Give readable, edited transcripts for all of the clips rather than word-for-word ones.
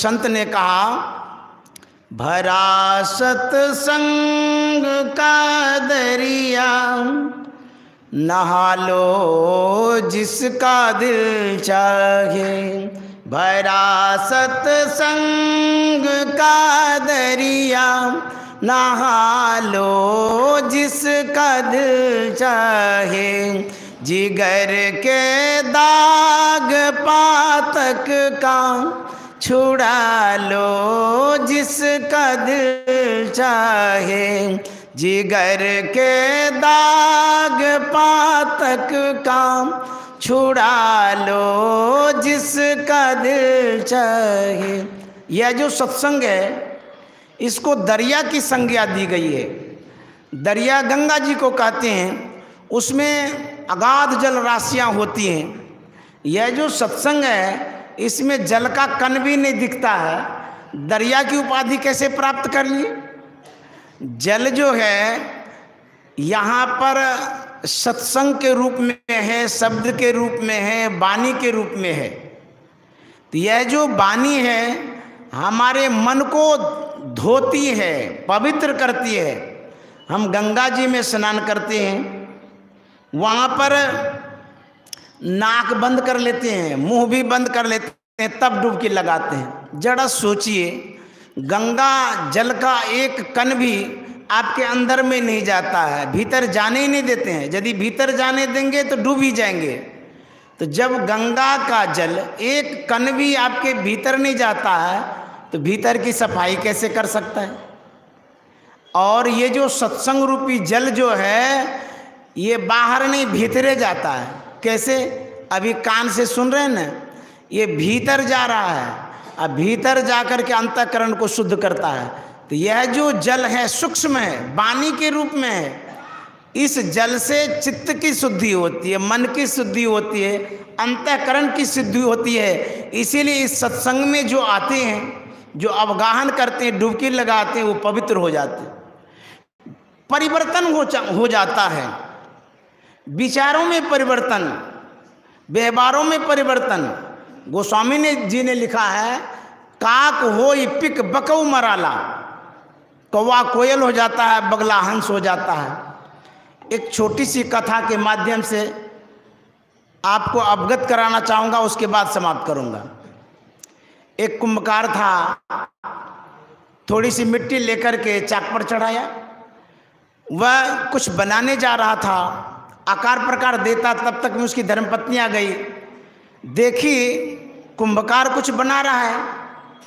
संत ने कहा, भरा सत्संग का दरिया, नहा लो जिसका दिल चाहे। भरा सत्संग का दरिया, नहा लो जिसका दिल चाहे। जिगर के दाग पातक का छुड़ा लो जिसका दिल चाहे। जिगर के दाग पातक का छुड़ा लो जिसका दिल चाहे। यह जो सत्संग है इसको दरिया की संज्ञा दी गई है। दरिया गंगा जी को कहते हैं, उसमें अगाध जल राशियाँ होती हैं। यह जो सत्संग है इसमें जल का कण भी नहीं दिखता है। दरिया की उपाधि कैसे प्राप्त कर ली? जल जो है यहाँ पर सत्संग के रूप में है, शब्द के रूप में है, वाणी के रूप में है। तो यह जो वाणी है हमारे मन को धोती है, पवित्र करती है। हम गंगा जी में स्नान करते हैं, वहाँ पर नाक बंद कर लेते हैं, मुंह भी बंद कर लेते हैं, तब डुबकी लगाते हैं। जरा सोचिए, गंगा जल का एक कण भी आपके अंदर में नहीं जाता है, भीतर जाने ही नहीं देते हैं। यदि भीतर जाने देंगे तो डूब ही जाएंगे। तो जब गंगा का जल एक कण भी आपके भीतर नहीं जाता है तो भीतर की सफाई कैसे कर सकता है? और ये जो सत्संग रूपी जल जो है ये बाहर नहीं भीतरे जाता है। कैसे? अभी कान से सुन रहे हैं ना, ये भीतर जा रहा है, अब भीतर जाकर के अंतःकरण को शुद्ध करता है। तो यह जो जल है सूक्ष्म है, वाणी के रूप में है। इस जल से चित्त की शुद्धि होती है, मन की शुद्धि होती है, अंतःकरण की शुद्धि होती है। इसीलिए इस सत्संग में जो आते हैं, जो अवगाहन करते हैं, डुबकी लगाते हैं, वो पवित्र हो जाते हैं, परिवर्तन हो जाता है। विचारों में परिवर्तन, व्यवहारों में परिवर्तन। गोस्वामी जी ने लिखा है, काक होई पिक बकऊ मराला, कौवा कोयल हो जाता है, बगला हंस हो जाता है। एक छोटी सी कथा के माध्यम से आपको अवगत कराना चाहूँगा, उसके बाद समाप्त करूँगा। एक कुंभकार था, थोड़ी सी मिट्टी लेकर के चाक पर चढ़ाया। वह कुछ बनाने जा रहा था, आकार प्रकार देता, तब तक में उसकी धर्मपत्नी आ गई। देखी कुंभकार कुछ बना रहा है,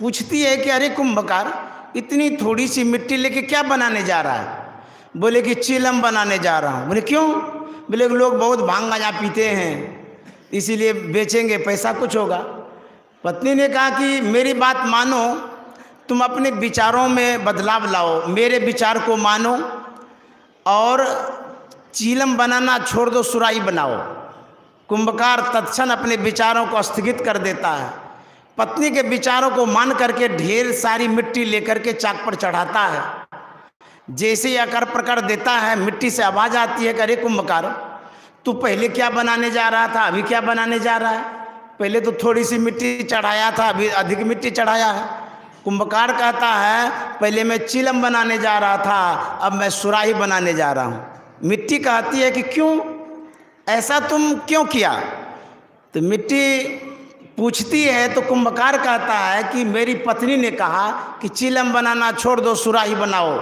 पूछती है कि अरे कुंभकार, इतनी थोड़ी सी मिट्टी लेके क्या बनाने जा रहा है? बोले कि चीलम बनाने जा रहा हूँ। बोले क्यों? बोले लोग बहुत भांग गांजा पीते हैं, इसीलिए बेचेंगे, पैसा कुछ होगा। पत्नी ने कहा कि मेरी बात मानो, तुम अपने विचारों में बदलाव लाओ, मेरे विचार को मानो और चीलम बनाना छोड़ दो, सुराही बनाओ। कुंभकार तत्क्षण अपने विचारों को स्थगित कर देता है, पत्नी के विचारों को मान करके ढेर सारी मिट्टी लेकर के चाक पर चढ़ाता है। जैसे ही आकार प्रकार देता है, मिट्टी से आवाज़ आती है कि अरे कुंभकार, तू पहले क्या बनाने जा रहा था, अभी क्या बनाने जा रहा है? पहले तो थोड़ी सी मिट्टी चढ़ाया था, अभी अधिक मिट्टी चढ़ाया है। कुंभकार कहता है, पहले मैं चीलम बनाने जा रहा था, अब मैं सुराही बनाने जा रहा हूँ। मिट्टी कहती है कि क्यों, ऐसा तुम क्यों किया? तो मिट्टी पूछती है तो कुंभकार कहता है कि मेरी पत्नी ने कहा कि चीलम बनाना छोड़ दो, सुराही बनाओ,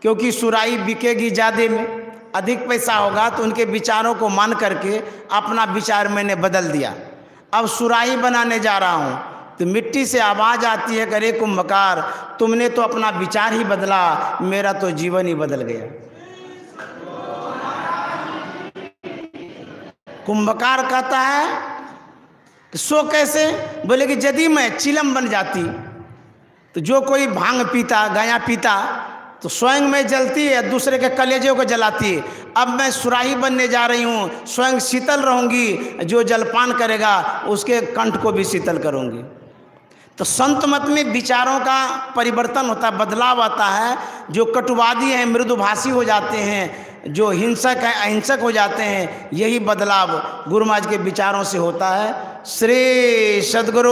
क्योंकि सुराही बिकेगी ज़्यादा में, अधिक पैसा होगा। तो उनके विचारों को मान करके अपना विचार मैंने बदल दिया, अब सुराही बनाने जा रहा हूँ। तो मिट्टी से आवाज़ आती है, अरे कुंभकार, तुमने तो अपना विचार ही बदला, मेरा तो जीवन ही बदल गया। कुंभकार कहता है सो कैसे? बोले कि यदि मैं चिलम बन जाती तो जो कोई भांग पीता, गांजा पीता, तो स्वयं में जलती है, दूसरे के कलेजे को जलाती है। अब मैं सुराही बनने जा रही हूँ, स्वयं शीतल रहूँगी, जो जलपान करेगा उसके कंठ को भी शीतल करूँगी। तो संत मत में विचारों का परिवर्तन होता है, बदलाव आता है। जो कटुवादी हैं मृदुभाषी हो जाते हैं, जो हिंसक हैं अहिंसक हो जाते हैं। यही बदलाव गुरु महाराज के विचारों से होता है। श्री सद्गुरु